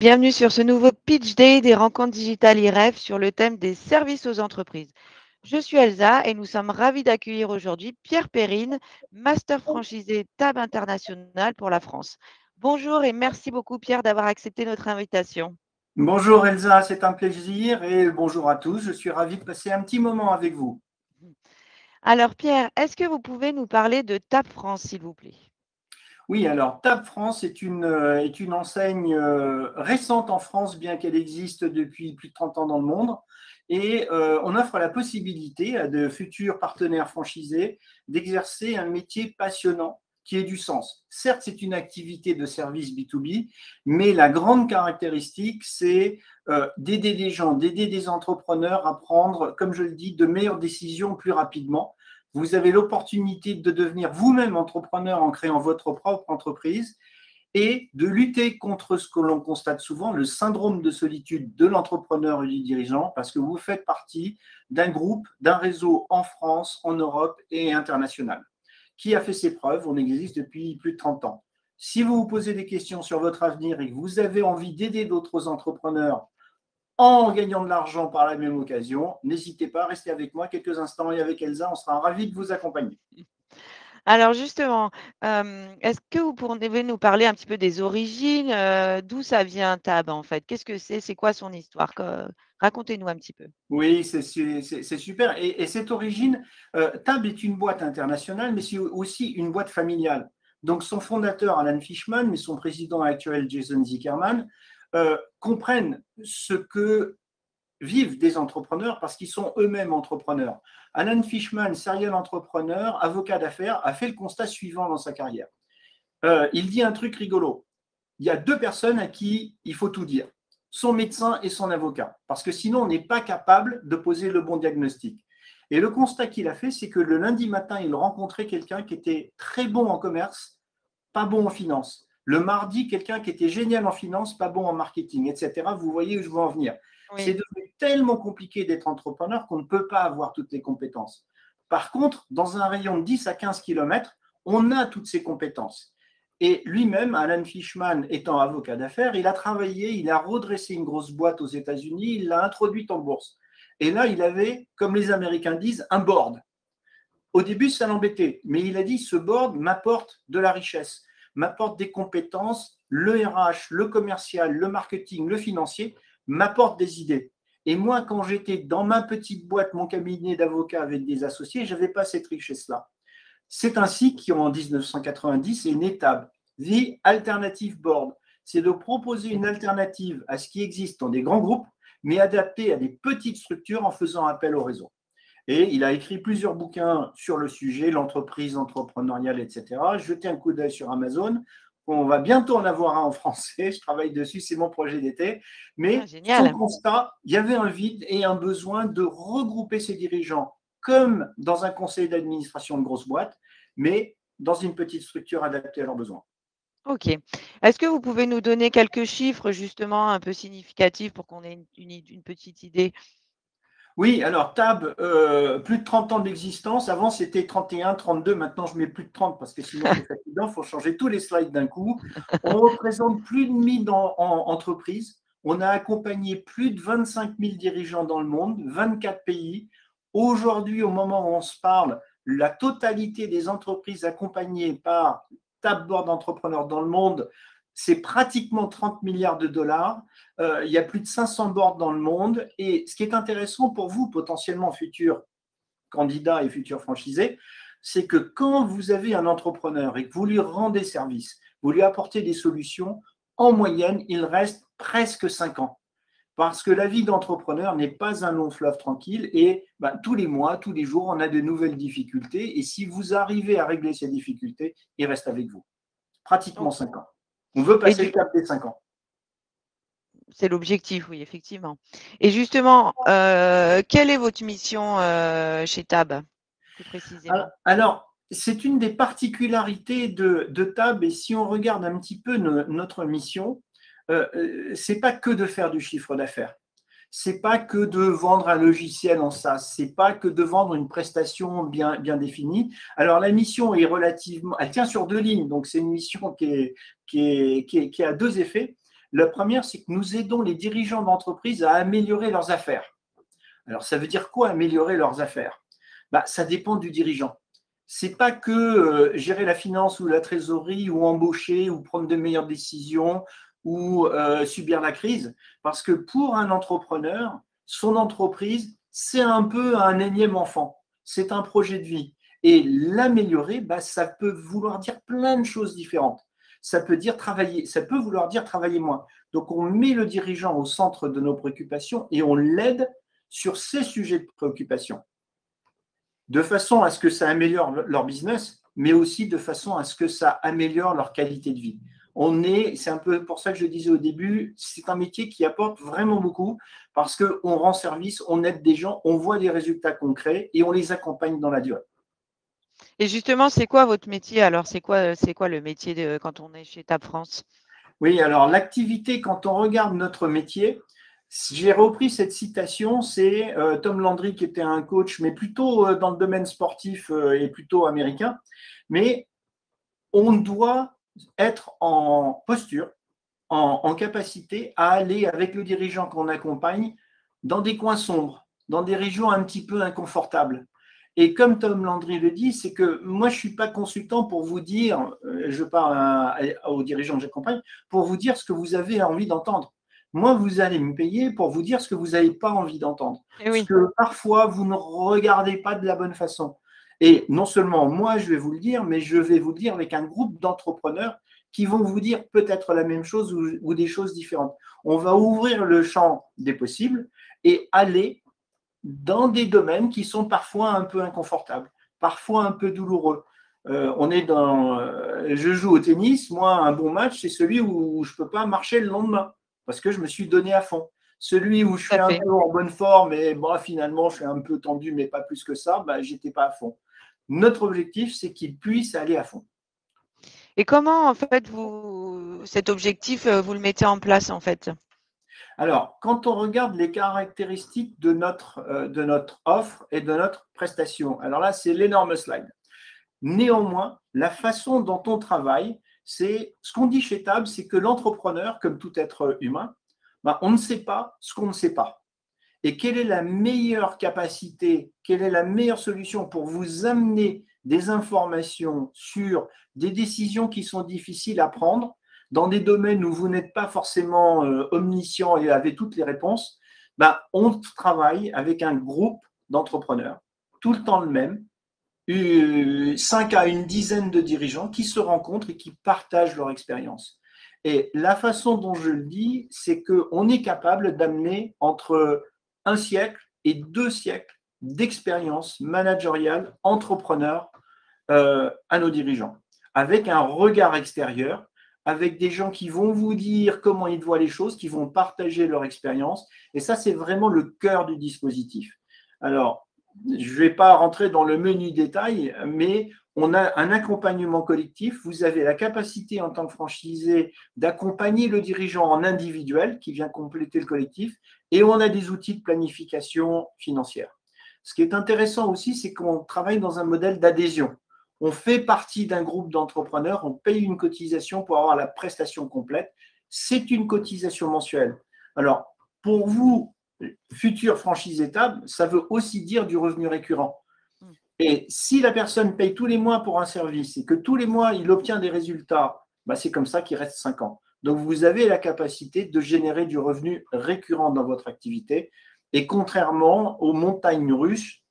Bienvenue sur ce nouveau Pitch Day des rencontres digitales IREF sur le thème des services aux entreprises. Je suis Elsa et nous sommes ravis d'accueillir aujourd'hui Pierre Perrine, master franchisé TAB International pour la France. Bonjour et merci beaucoup Pierre d'avoir accepté notre invitation. Bonjour Elsa, c'est un plaisir et bonjour à tous. Je suis ravi de passer un petit moment avec vous. Alors Pierre, est-ce que vous pouvez nous parler de TAB France s'il vous plaît? Oui, alors TAB France est une enseigne récente en France, bien qu'elle existe depuis plus de 30 ans dans le monde. Et on offre la possibilité à de futurs partenaires franchisés d'exercer un métier passionnant qui ait du sens. Certes, c'est une activité de service B2B, mais la grande caractéristique, c'est d'aider des gens, d'aider des entrepreneurs à prendre, comme je le dis, de meilleures décisions plus rapidement. Vous avez l'opportunité de devenir vous-même entrepreneur en créant votre propre entreprise et de lutter contre ce que l'on constate souvent, le syndrome de solitude de l'entrepreneur et du dirigeant, parce que vous faites partie d'un groupe, d'un réseau en France, en Europe et international, qui a fait ses preuves. On existe depuis plus de 30 ans. Si vous vous posez des questions sur votre avenir et que vous avez envie d'aider d'autres entrepreneurs en gagnant de l'argent par la même occasion, n'hésitez pas à rester avec moi quelques instants et avec Elsa, on sera ravis de vous accompagner. Alors justement, est-ce que vous pourriez nous parler un petit peu des origines, d'où ça vient TAB en fait? Qu'est-ce que c'est? C'est quoi son histoire? Racontez-nous un petit peu. Oui, c'est super. Et cette origine, Tab est une boîte internationale, mais c'est aussi une boîte familiale. Donc son fondateur, Alan Fishman, et son président actuel, Jason Zuckerman, comprennent ce que vivent des entrepreneurs parce qu'ils sont eux-mêmes entrepreneurs. Alan Fishman, serial entrepreneur, avocat d'affaires, a fait le constat suivant dans sa carrière. Il dit un truc rigolo. Il y a deux personnes à qui il faut tout dire, son médecin et son avocat, parce que sinon on n'est pas capable de poser le bon diagnostic. Et le constat qu'il a fait, c'est que le lundi matin, il rencontrait quelqu'un qui était très bon en commerce, pas bon en finance. Le mardi, quelqu'un qui était génial en finance, pas bon en marketing, etc. Vous voyez où je veux en venir. C'est Oui. devenu tellement compliqué d'être entrepreneur qu'on ne peut pas avoir toutes les compétences. Par contre, dans un rayon de 10 à 15 kilomètres, on a toutes ces compétences. Et lui-même, Alan Fishman étant avocat d'affaires, il a travaillé, il a redressé une grosse boîte aux États-Unis, il l'a introduite en bourse. Et là, il avait, comme les Américains disent, un board. Au début, ça l'embêtait, mais il a dit, ce board m'apporte de la richesse, m'apporte des compétences, le RH, le commercial, le marketing, le financier, m'apporte des idées. Et moi, quand j'étais dans ma petite boîte, mon cabinet d'avocat avec des associés, je n'avais pas cette richesse-là. C'est ainsi qu'en 1990 est né TAB, The Alternative Board. C'est de proposer une alternative à ce qui existe dans des grands groupes, mais adaptée à des petites structures en faisant appel au réseau. Et il a écrit plusieurs bouquins sur le sujet, l'entreprise entrepreneuriale, etc. Jetez un coup d'œil sur Amazon. On va bientôt en avoir un en français. Je travaille dessus, c'est mon projet d'été. Ah, Mais son génial. constat, il y avait un vide et un besoin de regrouper ces dirigeants comme dans un conseil d'administration de grosse boîte, mais dans une petite structure adaptée à leurs besoins. OK. Est-ce que vous pouvez nous donner quelques chiffres justement un peu significatifs pour qu'on ait une petite idée? Oui, alors Tab, plus de 30 ans d'existence. Avant, c'était 31, 32. Maintenant, je mets plus de 30 parce que sinon, c'est fatigant. Il faut changer tous les slides d'un coup. On représente plus de 1000 entreprises. On a accompagné plus de 25 000 dirigeants dans le monde, 24 pays. Aujourd'hui, au moment où on se parle, la totalité des entreprises accompagnées par Tab Board d'entrepreneurs dans le monde, c'est pratiquement 30 milliards de dollars. Il y a plus de 500 boards dans le monde. Et ce qui est intéressant pour vous, potentiellement futurs candidats et futurs franchisés, c'est que quand vous avez un entrepreneur et que vous lui rendez service, vous lui apportez des solutions, en moyenne, il reste presque 5 ans. Parce que la vie d'entrepreneur n'est pas un long fleuve tranquille et tous les mois, tous les jours, on a de nouvelles difficultés. Et si vous arrivez à régler ces difficultés, il reste avec vous. Pratiquement OK. 5 ans. On veut Et passer le cap des 5 ans. c'est l'objectif, oui, effectivement. Et justement, quelle est votre mission, chez TAB, plus précisément? Alors, c'est une des particularités de TAB, et si on regarde un petit peu notre mission, c'est pas que de faire du chiffre d'affaires. C'est pas que de vendre un logiciel en SaaS, c'est pas que de vendre une prestation bien définie. Alors la mission est relativement, elle tient sur deux lignes, donc c'est une mission qui a deux effets. La première, c'est que nous aidons les dirigeants d'entreprise à améliorer leurs affaires. Alors, ça veut dire quoi améliorer leurs affaires? Ça dépend du dirigeant. C'est pas que gérer la finance ou la trésorerie ou embaucher ou prendre de meilleures décisions ou subir la crise, parce que pour un entrepreneur, son entreprise, c'est un peu un énième enfant. C'est un projet de vie. Et l'améliorer, ça peut vouloir dire plein de choses différentes. Ça peut dire travailler, ça peut vouloir dire travailler moins. Donc, on met le dirigeant au centre de nos préoccupations et on l'aide sur ces sujets de préoccupation, de façon à ce que ça améliore leur business, mais aussi de façon à ce que ça améliore leur qualité de vie. C'est un peu pour ça que je disais au début, c'est un métier qui apporte vraiment beaucoup parce qu'on rend service, on aide des gens, on voit des résultats concrets et on les accompagne dans la durée. Et justement, c'est quoi votre métier alors? C'est quoi le métier quand on est chez TAB France? Oui, alors l'activité, quand on regarde notre métier, j'ai repris cette citation, c'est Tom Landry qui était un coach, mais plutôt dans le domaine sportif et plutôt américain. Mais on doit être en posture, en capacité à aller avec le dirigeant qu'on accompagne dans des coins sombres, dans des régions un petit peu inconfortables. Et comme Tom Landry le dit, c'est que moi, je ne suis pas consultant pour vous dire, je parle aux dirigeants que j'accompagne, pour vous dire ce que vous avez envie d'entendre. Moi, vous allez me payer pour vous dire ce que vous n'avez pas envie d'entendre. Eh Ce oui. que parfois, vous ne regardez pas de la bonne façon. Et non seulement moi, je vais vous le dire, mais je vais vous le dire avec un groupe d'entrepreneurs qui vont vous dire peut-être la même chose ou des choses différentes. On va ouvrir le champ des possibles et aller dans des domaines qui sont parfois un peu inconfortables, parfois un peu douloureux. Je joue au tennis, moi, un bon match, c'est celui où je ne peux pas marcher le lendemain parce que je me suis donné à fond. Celui où je Tout suis à un fait. peu en bonne forme et finalement, je suis un peu tendu, mais pas plus que ça, je n'étais pas à fond. Notre objectif, c'est qu'il puisse aller à fond. Et comment, en fait, cet objectif, vous le mettez en place, en fait? Alors, quand on regarde les caractéristiques de notre offre et de notre prestation, alors là, c'est l'énorme slide. Néanmoins, la façon dont on travaille, c'est ce qu'on dit chez Tab, c'est que l'entrepreneur, comme tout être humain, on ne sait pas ce qu'on ne sait pas. Et quelle est la meilleure capacité, quelle est la meilleure solution pour vous amener des informations sur des décisions qui sont difficiles à prendre dans des domaines où vous n'êtes pas forcément omniscient et avez toutes les réponses, on travaille avec un groupe d'entrepreneurs, tout le temps le même, 5 à une dizaine de dirigeants qui se rencontrent et qui partagent leur expérience. Et la façon dont je le dis, c'est qu'on est capable d'amener entre un siècle et 2 siècles d'expérience managériale, entrepreneur à nos dirigeants, avec un regard extérieur, avec des gens qui vont vous dire comment ils voient les choses, qui vont partager leur expérience. Et ça, c'est vraiment le cœur du dispositif. Alors, je ne vais pas rentrer dans le menu détail, mais on a un accompagnement collectif. Vous avez la capacité en tant que franchisé d'accompagner le dirigeant en individuel qui vient compléter le collectif et on a des outils de planification financière. Ce qui est intéressant aussi, c'est qu'on travaille dans un modèle d'adhésion. On fait partie d'un groupe d'entrepreneurs, on paye une cotisation pour avoir la prestation complète. C'est une cotisation mensuelle. Alors, pour vous, futur franchise Tab, ça veut aussi dire du revenu récurrent. Et si la personne paye tous les mois pour un service et que tous les mois, il obtient des résultats, c'est comme ça qu'il reste 5 ans. Donc, vous avez la capacité de générer du revenu récurrent dans votre activité. Et contrairement aux montagnes russes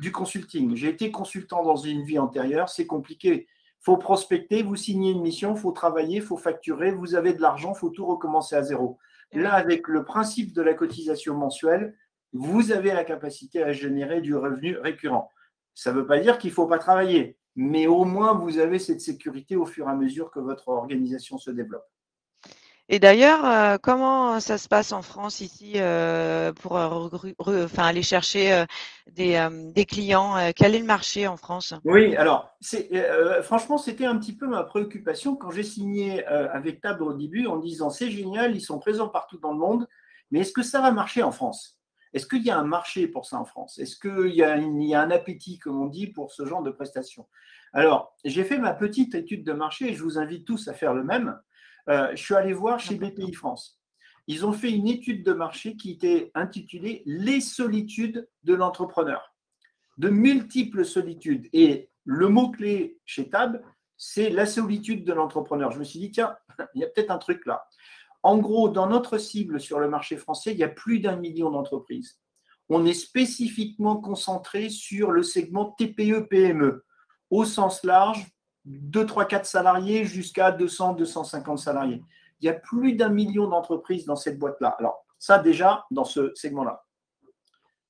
du consulting. J'ai été consultant dans une vie antérieure, c'est compliqué. Il faut prospecter, vous signez une mission, il faut travailler, il faut facturer, vous avez de l'argent, il faut tout recommencer à zéro. Là, avec le principe de la cotisation mensuelle, vous avez la capacité à générer du revenu récurrent. Ça ne veut pas dire qu'il ne faut pas travailler, mais au moins vous avez cette sécurité au fur et à mesure que votre organisation se développe. Et d'ailleurs, comment ça se passe en France ici pour aller chercher des clients? Quel est le marché en France? Oui, alors, franchement, c'était un petit peu ma préoccupation quand j'ai signé avec Table au début en disant c'est génial, ils sont présents partout dans le monde, mais est-ce que ça va marcher en France? Est-ce qu'il y a un marché pour ça en France? Est-ce qu'il y a un appétit, comme on dit, pour ce genre de prestations? Alors, j'ai fait ma petite étude de marché et je vous invite tous à faire le même. Je suis allé voir chez Important. BPI France. Ils ont fait une étude de marché qui était intitulée Les solitudes de l'entrepreneur. De multiples solitudes. Et le mot-clé chez Tab, c'est la solitude de l'entrepreneur. Je me suis dit, tiens, il y a peut-être un truc là. En gros, dans notre cible sur le marché français, il y a plus d'1 million d'entreprises. On est spécifiquement concentré sur le segment TPE-PME, au sens large, 2, 3, 4 salariés jusqu'à 200, 250 salariés. Il y a plus d'1 million d'entreprises dans cette boîte-là. Alors, ça déjà, dans ce segment-là.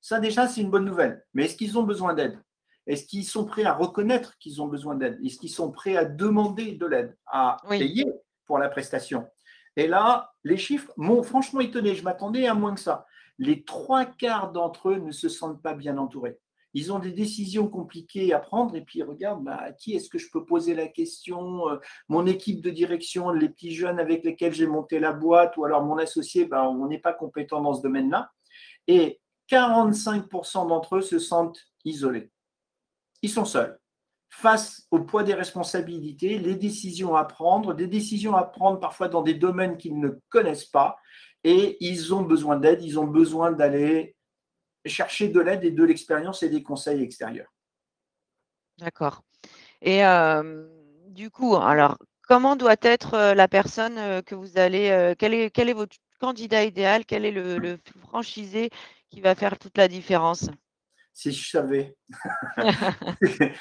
Ça déjà, c'est une bonne nouvelle. Mais est-ce qu'ils ont besoin d'aide? Est-ce qu'ils sont prêts à reconnaître qu'ils ont besoin d'aide? Est-ce qu'ils sont prêts à demander de l'aide, à Oui, payer pour la prestation? Et là, les chiffres m'ont franchement étonné. Je m'attendais à moins que ça. Les 3/4 d'entre eux ne se sentent pas bien entourés. Ils ont des décisions compliquées à prendre et puis ils regardent, bah, à qui est-ce que je peux poser la question? Mon équipe de direction, les petits jeunes avec lesquels j'ai monté la boîte ou alors mon associé, bah, on n'est pas compétent dans ce domaine-là. Et 45% d'entre eux se sentent isolés. Ils sont seuls face au poids des responsabilités, les décisions à prendre, des décisions à prendre parfois dans des domaines qu'ils ne connaissent pas, et ils ont besoin d'aide, ils ont besoin d'aller chercher de l'aide et de l'expérience et des conseils extérieurs. d'accord. Et du coup, alors, comment doit être, la personne, que vous allez, quel est votre candidat idéal? Quel est le franchisé qui va faire toute la différence? Si je savais. Mais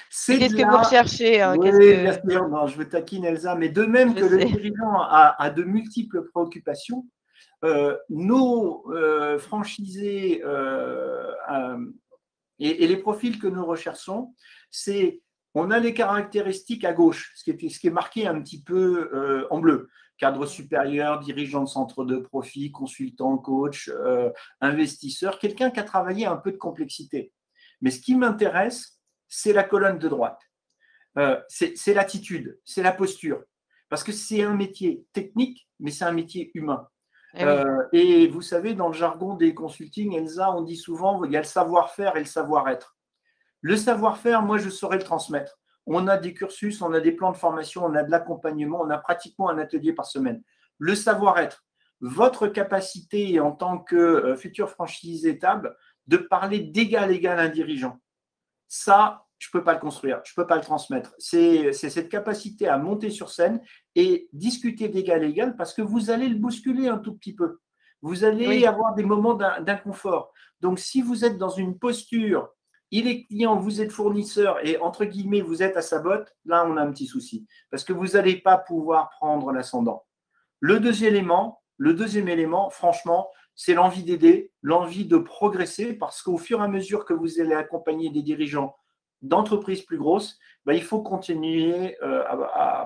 C'est qu'est-ce de que vous là. recherchez, hein? Qu'est-ce Oui, bien que sûr, non, je veux taquiner Elsa, mais de même je que le sais. dirigeant a de multiples préoccupations, nos franchisés et les profils que nous recherchons, c'est on a les caractéristiques à gauche, ce qui est marqué un petit peu en bleu. Cadre Mmh. supérieur, dirigeant de centre de profit, consultant, coach, investisseur, quelqu'un qui a travaillé un peu de complexité. Mais ce qui m'intéresse, c'est la colonne de droite. C'est l'attitude, c'est la posture. Parce que c'est un métier technique, mais c'est un métier humain. Eh oui, Et vous savez, dans le jargon des consulting, Elsa, on dit souvent il y a le savoir-faire et le savoir-être. Le savoir-faire, moi, je saurais le transmettre. On a des cursus, on a des plans de formation, on a de l'accompagnement, on a pratiquement un atelier par semaine. Le savoir-être, votre capacité en tant que futur franchisé Tab de parler d'égal à égal à un dirigeant. Ça, je ne peux pas le construire, je ne peux pas le transmettre. C'est cette capacité à monter sur scène et discuter d'égal à égal parce que vous allez le bousculer un tout petit peu. Vous allez oui, avoir des moments d'inconfort. Donc, si vous êtes dans une posture, il est client, vous êtes fournisseur et entre guillemets, vous êtes à sa botte, là, on a un petit souci parce que vous n'allez pas pouvoir prendre l'ascendant. Le deuxième élément, franchement, c'est l'envie d'aider, l'envie de progresser, parce qu'au fur et à mesure que vous allez accompagner des dirigeants d'entreprises plus grosses, ben, il faut continuer à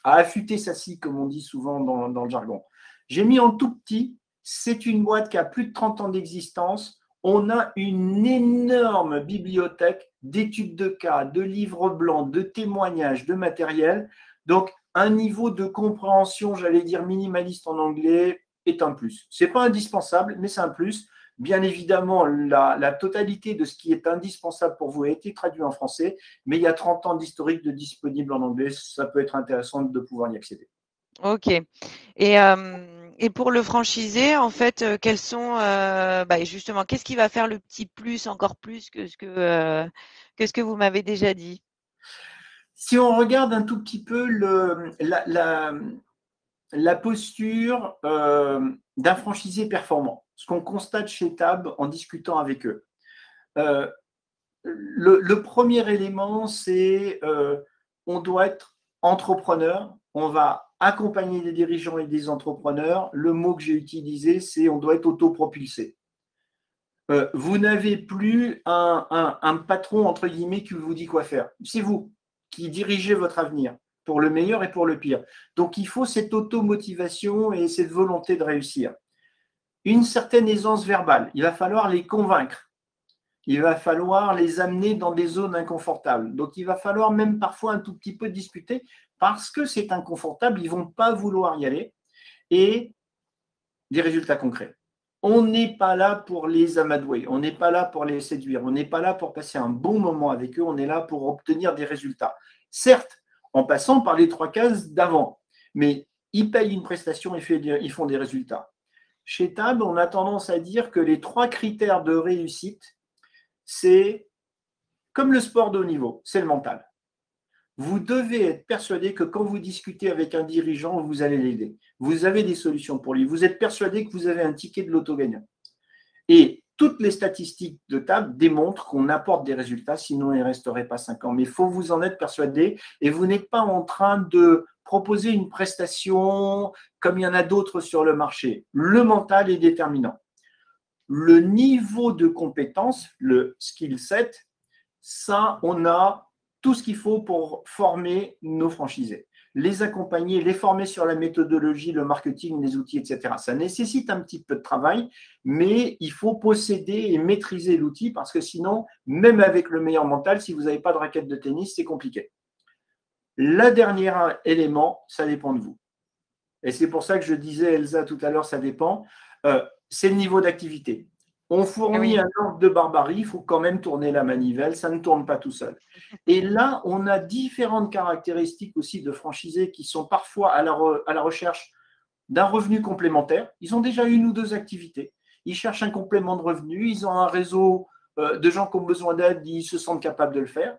affûter sa scie, comme on dit souvent dans le jargon. J'ai mis en tout petit, c'est une boîte qui a plus de 30 ans d'existence. On a une énorme bibliothèque d'études de cas, de livres blancs, de témoignages, de matériel. Donc, un niveau de compréhension, j'allais dire minimaliste en anglais, est un plus. Ce n'est pas indispensable, mais c'est un plus. Bien évidemment, la totalité de ce qui est indispensable pour vous a été traduit en français, mais il y a 30 ans d'historique de disponible en anglais. Ça peut être intéressant de pouvoir y accéder. OK. Et pour le franchisé, en fait, quels sont, bah, justement, qu'est-ce qui va faire le petit plus, encore plus que ce que vous m'avez déjà dit? Si on regarde un tout petit peu la posture d'un franchisé performant, ce qu'on constate chez Tab en discutant avec eux. Euh, le premier élément, c'est on doit être entrepreneur, on va accompagner des dirigeants et des entrepreneurs. Le mot que j'ai utilisé, c'est on doit être autopropulsé. Vous n'avez plus un patron, entre guillemets, qui vous dit quoi faire. C'est vous qui dirigez votre avenir, pour le meilleur et pour le pire. Donc, il faut cette automotivation et cette volonté de réussir. Une certaine aisance verbale, il va falloir les convaincre. Il va falloir les amener dans des zones inconfortables. Donc, il va falloir même parfois un tout petit peu discuter parce que c'est inconfortable, ils ne vont pas vouloir y aller. Et des résultats concrets. On n'est pas là pour les amadouer, on n'est pas là pour les séduire, on n'est pas là pour passer un bon moment avec eux, on est là pour obtenir des résultats. Certes, en passant par les 3 cases d'avant, mais ils payent une prestation et ils font des résultats. Chez Tab, on a tendance à dire que les 3 critères de réussite, c'est comme le sport de haut niveau, c'est le mental. Vous devez être persuadé que quand vous discutez avec un dirigeant, vous allez l'aider. Vous avez des solutions pour lui. Vous êtes persuadé que vous avez un ticket de loto gagnant. Et toutes les statistiques de Tab démontrent qu'on apporte des résultats, sinon il ne resterait pas 5 ans. Mais il faut vous en être persuadé et vous n'êtes pas en train de proposer une prestation comme il y en a d'autres sur le marché. Le mental est déterminant. Le niveau de compétence, le skill set, ça, on a tout ce qu'il faut pour former nos franchisés, les accompagner, les former sur la méthodologie, le marketing, les outils, etc. Ça nécessite un petit peu de travail, mais il faut posséder et maîtriser l'outil parce que sinon, même avec le meilleur mental, si vous n'avez pas de raquette de tennis, c'est compliqué. Le dernier élément, ça dépend de vous. Et c'est pour ça que je disais, Elsa, tout à l'heure, ça dépend. C'est le niveau d'activité. On fournit un ordre de barbarie, il faut quand même tourner la manivelle, ça ne tourne pas tout seul. Et là, on a différentes caractéristiques aussi de franchisés qui sont parfois à la recherche d'un revenu complémentaire. Ils ont déjà 1 ou 2 activités. Ils cherchent un complément de revenu, ils ont un réseau de gens qui ont besoin d'aide, ils se sentent capables de le faire.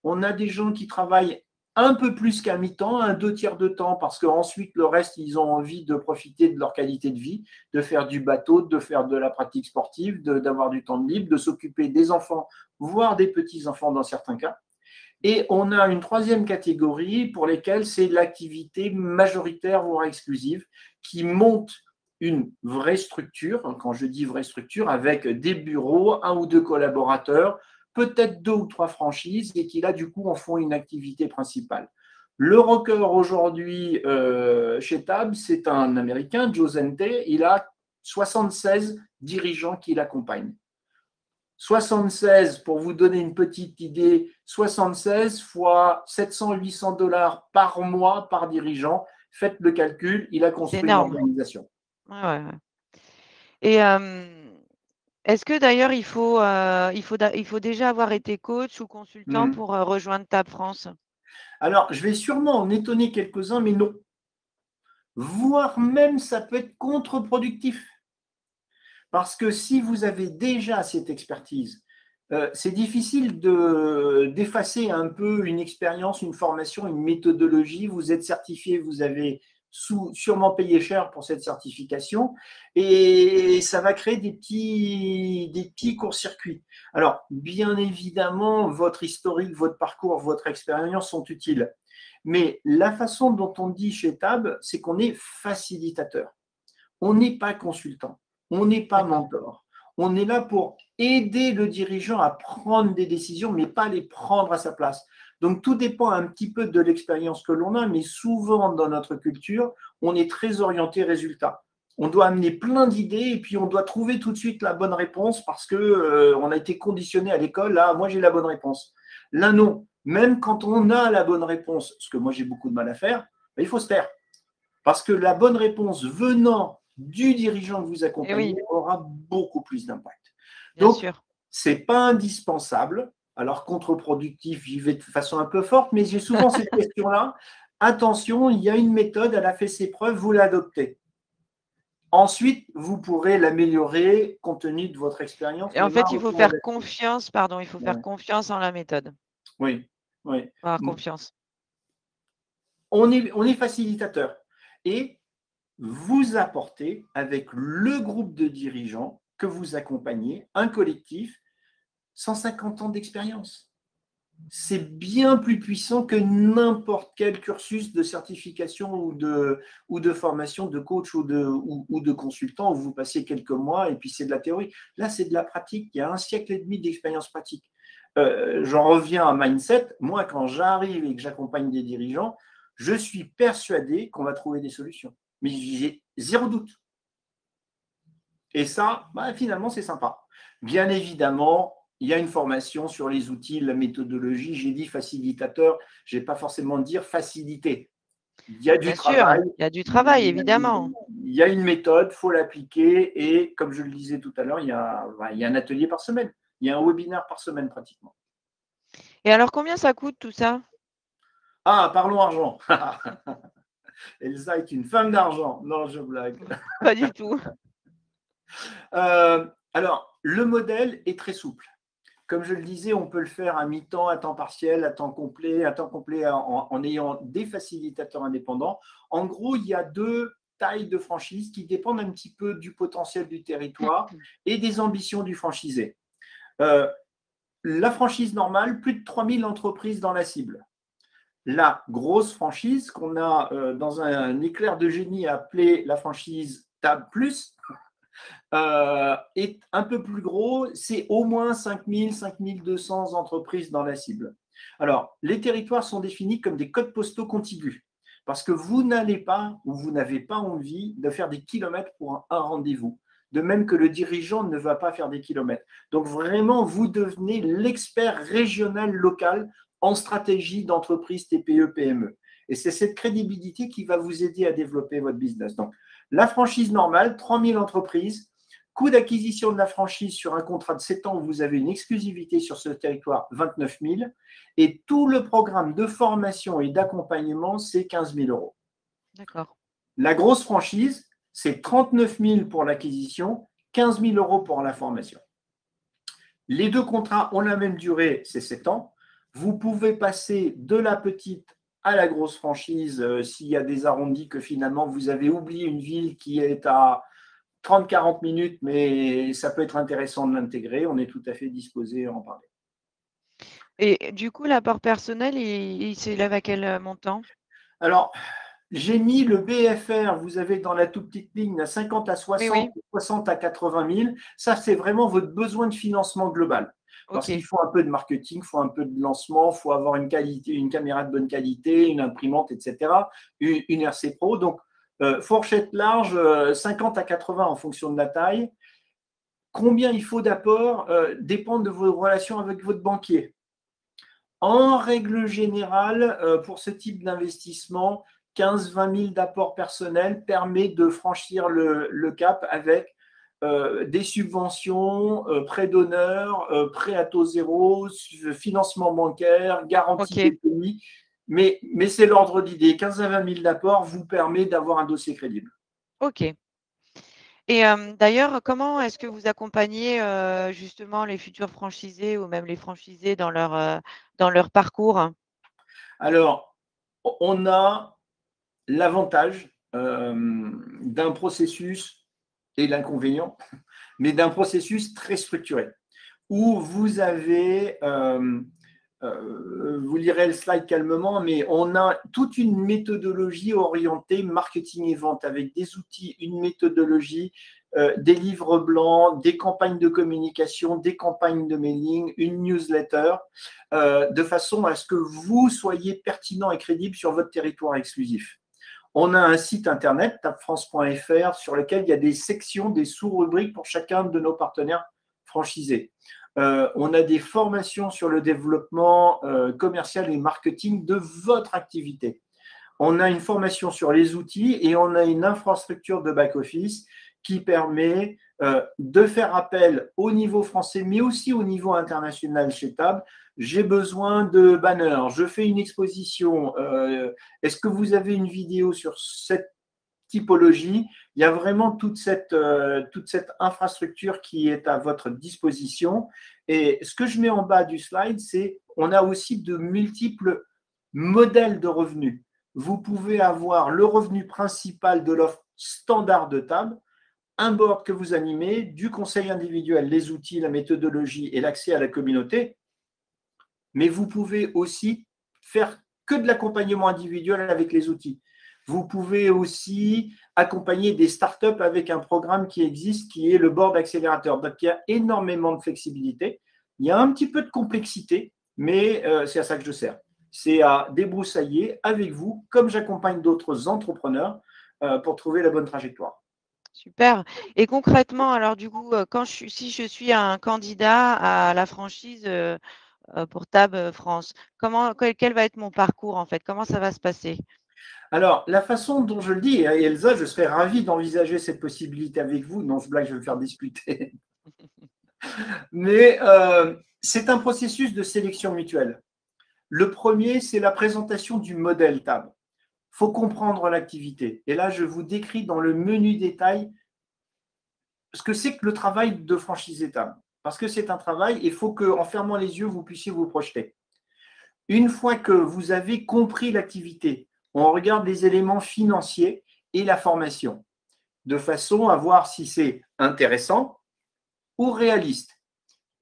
On a des gens qui travaillent un peu plus qu'à mi-temps, 2 tiers de temps, parce qu'ensuite, le reste, ils ont envie de profiter de leur qualité de vie, de faire du bateau, de faire de la pratique sportive, d'avoir du temps de libre, de s'occuper des enfants, voire des petits-enfants dans certains cas. Et on a une 3e catégorie pour lesquelles c'est l'activité majoritaire, voire exclusive, qui monte une vraie structure, quand je dis vraie structure, avec des bureaux, 1 ou 2 collaborateurs, peut-être 2 ou 3 franchises, et qui là, du coup, en font une activité principale. Le record aujourd'hui chez Tab, c'est un Américain, Joe Zente, il a 76 dirigeants qui l'accompagnent. 76, pour vous donner une petite idée, 76 fois 700-800 $ par mois par dirigeant. Faites le calcul, il a construit une organisation. Ouais, ouais. Et est-ce que d'ailleurs il faut déjà avoir été coach ou consultant pour rejoindre Tab France? Alors, je vais sûrement en étonner quelques-uns, mais non. Voire même, ça peut être contre-productif. Parce que si vous avez déjà cette expertise, c'est difficile d'effacer un peu une expérience, une formation, une méthodologie. Vous êtes certifié, vous avez sûrement payé cher pour cette certification et ça va créer des petits court-circuits. Alors, bien évidemment, votre historique, votre parcours, votre expérience sont utiles. Mais la façon dont on dit chez Tab, c'est qu'on est facilitateur. On n'est pas consultant. On n'est pas mentor. On est là pour aider le dirigeant à prendre des décisions, mais pas les prendre à sa place. Donc, tout dépend un petit peu de l'expérience que l'on a, mais souvent dans notre culture, on est très orienté résultat. On doit amener plein d'idées et puis on doit trouver tout de suite la bonne réponse parce qu'on a été conditionné à l'école. Là, moi, j'ai la bonne réponse. Là, non. Même quand on a la bonne réponse, ce que moi, j'ai beaucoup de mal à faire, il faut se taire. Parce que la bonne réponse venant du dirigeant que vous accompagnez aura beaucoup plus d'impact. Donc, ce n'est pas indispensable. Alors, contre-productif, j'y vais de façon un peu forte, mais j'ai souvent cette question-là. Attention, il y a une méthode, elle a fait ses preuves, vous l'adoptez. Ensuite, vous pourrez l'améliorer compte tenu de votre expérience. Et en fait, il faut faire confiance, il faut faire confiance en la méthode. Oui, oui. Avoir confiance. On est facilitateur. Et vous apportez avec le groupe de dirigeants que vous accompagnez, un collectif, 150 ans d'expérience. C'est bien plus puissant que n'importe quel cursus de certification ou de formation de coach ou de consultant où vous passez quelques mois et puis c'est de la théorie. Là, c'est de la pratique. Il y a 1,5 siècle d'expérience pratique. J'en reviens à mindset. Moi, quand j'arrive et que j'accompagne des dirigeants, je suis persuadé qu'on va trouver des solutions. Mais j'ai 0 doute. Et ça, finalement, c'est sympa. Bien évidemment, il y a une formation sur les outils, la méthodologie. J'ai dit facilitateur, je ne vais pas forcément dire facilité. Il y a du Bien sûr, travail, il y a du travail, évidemment. il y a une méthode, il faut l'appliquer et comme je le disais tout à l'heure, il y a un atelier par semaine, il y a un webinaire par semaine pratiquement. Et alors, combien ça coûte tout ça? Ah, parlons argent. Elsa est une femme d'argent. Non, je blague. Pas du tout. Alors, le modèle est très souple. Comme je le disais, on peut le faire à mi-temps, à temps partiel, à temps complet en ayant des facilitateurs indépendants. En gros, il y a deux tailles de franchise qui dépendent un petit peu du potentiel du territoire et des ambitions du franchisé. La franchise normale, plus de 3000 entreprises dans la cible. La grosse franchise qu'on a dans un éclair de génie appelé la franchise Tab Plus, est un peu plus gros, c'est au moins 5000, 5200 entreprises dans la cible. Alors, les territoires sont définis comme des codes postaux contigus, parce que vous n'allez pas ou vous n'avez pas envie de faire des kilomètres pour un rendez-vous, de même que le dirigeant ne va pas faire des kilomètres. Donc vraiment, vous devenez l'expert régional local en stratégie d'entreprise TPE, PME. Et c'est cette crédibilité qui va vous aider à développer votre business. Donc, la franchise normale, 3000 entreprises, coût d'acquisition de la franchise sur un contrat de 7 ans où vous avez une exclusivité sur ce territoire, 29 000. Et tout le programme de formation et d'accompagnement, c'est 15 000 euros. D'accord. La grosse franchise, c'est 39 000 pour l'acquisition, 15 000 euros pour la formation. Les deux contrats ont la même durée, c'est 7 ans. Vous pouvez passer de la petite à la grosse franchise s'il y a des arrondis que finalement vous avez oublié une ville qui est à 30-40 minutes, mais ça peut être intéressant de l'intégrer. On est tout à fait disposé à en parler. Et du coup, l'apport personnel, il s'élève à quel montant? Alors, j'ai mis le BFR, vous avez dans la toute petite ligne, à 50 à Oui, 60, oui. 60 à 80 000. Ça, c'est vraiment votre besoin de financement global. Parce qu'il OK. faut un peu de marketing, il faut un peu de lancement, il faut avoir une qualité, une caméra de bonne qualité, une imprimante, etc., une RC Pro. Donc, fourchette large, 50 à 80 en fonction de la taille. Combien il faut d'apport dépend de vos relations avec votre banquier. En règle générale, pour ce type d'investissement, 15-20 000 d'apport personnel permet de franchir le cap avec des subventions, prêts d'honneur, prêts à taux zéro, financement bancaire, garantie OK. d'économie. Mais c'est l'ordre d'idée. 15 à 20 000 d'apport vous permet d'avoir un dossier crédible. OK. Et d'ailleurs, comment est-ce que vous accompagnez, justement les futurs franchisés ou même les franchisés dans leur parcours? Alors, on a l'avantage d'un processus et l'inconvénient, mais d'un processus très structuré, où vous avez, vous lirez le slide calmement, mais on a toute une méthodologie orientée marketing et vente avec des outils, une méthodologie, des livres blancs, des campagnes de communication, des campagnes de mailing, une newsletter, de façon à ce que vous soyez pertinent et crédible sur votre territoire exclusif. On a un site internet, tapfrance.fr, sur lequel il y a des sections, des sous-rubriques pour chacun de nos partenaires franchisés. On a des formations sur le développement commercial et marketing de votre activité. On a une formation sur les outils et on a une infrastructure de back-office qui permet de faire appel au niveau français, mais aussi au niveau international chez Tab. J'ai besoin de banners, je fais une exposition. Est-ce que vous avez une vidéo sur cette typologie? Il y a vraiment toute cette infrastructure qui est à votre disposition. Et ce que je mets en bas du slide, c'est on a aussi de multiples modèles de revenus. Vous pouvez avoir le revenu principal de l'offre standard de Tab, un board que vous animez, du conseil individuel, les outils, la méthodologie et l'accès à la communauté. Mais vous pouvez aussi faire que de l'accompagnement individuel avec les outils. Vous pouvez aussi accompagner des startups avec un programme qui existe, qui est le board accélérateur. Donc, il y a énormément de flexibilité. Il y a un petit peu de complexité, mais c'est à ça que je sers. C'est à débroussailler avec vous, comme j'accompagne d'autres entrepreneurs, pour trouver la bonne trajectoire. Super. Et concrètement, alors du coup, si je suis un candidat à la franchise, pour Tab France, quel va être mon parcours en fait? Comment ça va se passer? Alors, la façon dont je le dis, et Elsa, je serais ravi d'envisager cette possibilité avec vous. Non, je blague, je vais me faire discuter. Mais c'est un processus de sélection mutuelle. Le premier, c'est la présentation du modèle TAB. Il faut comprendre l'activité. Et là, je vous décris dans le menu détail ce que c'est que le travail de franchisé TAB. Parce que c'est un travail, il faut qu'en fermant les yeux, vous puissiez vous projeter. Une fois que vous avez compris l'activité, on regarde les éléments financiers et la formation, de façon à voir si c'est intéressant ou réaliste.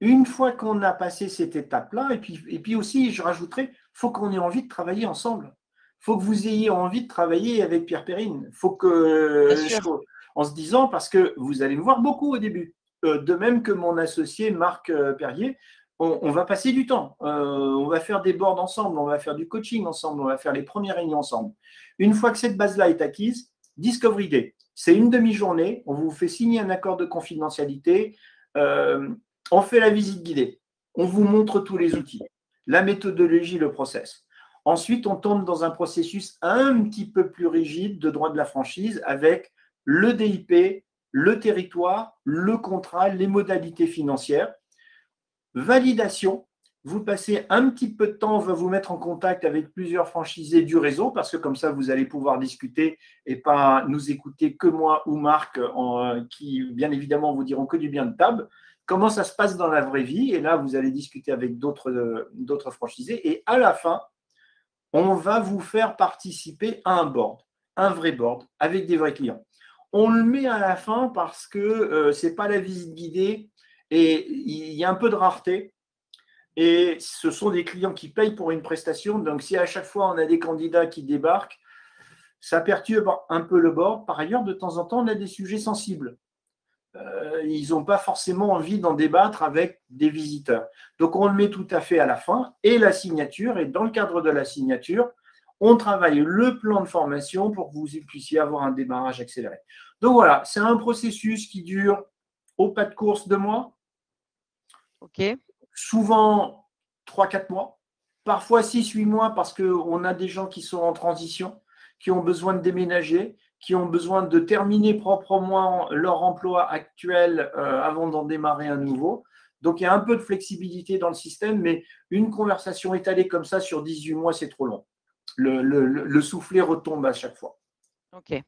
Une fois qu'on a passé cette étape-là, et puis aussi, je rajouterais, il faut qu'on ait envie de travailler ensemble. Il faut que vous ayez envie de travailler avec Pierre Perrine. Il faut Bien que, sûr. en se disant, parce que vous allez me voir beaucoup au début, de même que mon associé Marc Perrier, on va passer du temps. On va faire des boards ensemble, on va faire du coaching ensemble, on va faire les premières réunions ensemble. Une fois que cette base-là est acquise, Discovery Day, c'est une demi-journée, on vous fait signer un accord de confidentialité, on fait la visite guidée, on vous montre tous les outils, la méthodologie, le process. Ensuite, on tombe dans un processus un petit peu plus rigide de droit de la franchise avec le DIP, le territoire, le contrat, les modalités financières. Validation, vous passez un petit peu de temps, on va vous mettre en contact avec plusieurs franchisés du réseau parce que comme ça, vous allez pouvoir discuter et pas nous écouter que moi ou Marc qui, bien évidemment, vous diront que du bien de TAB. Comment ça se passe dans la vraie vie? Et là, vous allez discuter avec d'autres franchisés. Et à la fin, on va vous faire participer à un board, un vrai board, avec des vrais clients. On le met à la fin parce que ce n'est pas la visite guidée et il y a un peu de rareté. Et ce sont des clients qui payent pour une prestation. Donc, si à chaque fois on a des candidats qui débarquent, ça perturbe un peu le board. Par ailleurs, de temps en temps, on a des sujets sensibles. Ils n'ont pas forcément envie d'en débattre avec des visiteurs. Donc, on le met tout à fait à la fin et la signature. Et dans le cadre de la signature, on travaille le plan de formation pour que vous puissiez avoir un démarrage accéléré. Donc, voilà, c'est un processus qui dure au pas de course 2 mois. OK. Souvent 3-4 mois, parfois 6-8 mois parce qu'on a des gens qui sont en transition, qui ont besoin de déménager, qui ont besoin de terminer proprement leur emploi actuel avant d'en démarrer un nouveau. Donc, il y a un peu de flexibilité dans le système, mais une conversation étalée comme ça sur 18 mois, c'est trop long. Le soufflet retombe à chaque fois. OK.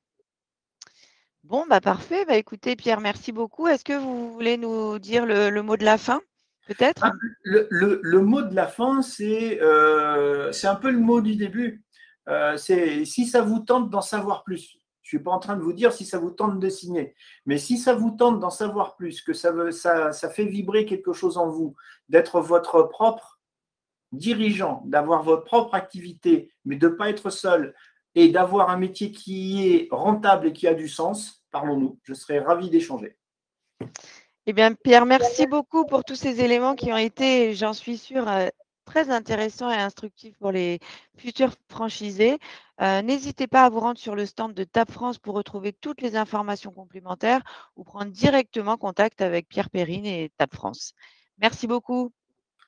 Bon, bah parfait. Bah, écoutez, Pierre, merci beaucoup. Est-ce que vous voulez nous dire le mot de la fin, peut-être? Le mot de la fin, c'est un peu le mot du début. C'est si ça vous tente d'en savoir plus. Je ne suis pas en train de vous dire si ça vous tente de signer, mais si ça vous tente d'en savoir plus, que ça fait vibrer quelque chose en vous, d'être votre propre dirigeant, d'avoir votre propre activité, mais de ne pas être seul et d'avoir un métier qui est rentable et qui a du sens, parlons-nous. Je serais ravi d'échanger. Eh bien, Pierre, merci beaucoup pour tous ces éléments qui ont été, j'en suis sûre, très intéressants et instructifs pour les futurs franchisés. N'hésitez pas à vous rendre sur le stand de TAB France pour retrouver toutes les informations complémentaires ou prendre directement contact avec Pierre Perrine et TAB France. Merci beaucoup.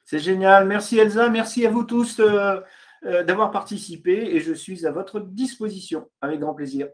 C'est génial. Merci Elsa. Merci à vous tous d'avoir participé et je suis à votre disposition avec grand plaisir.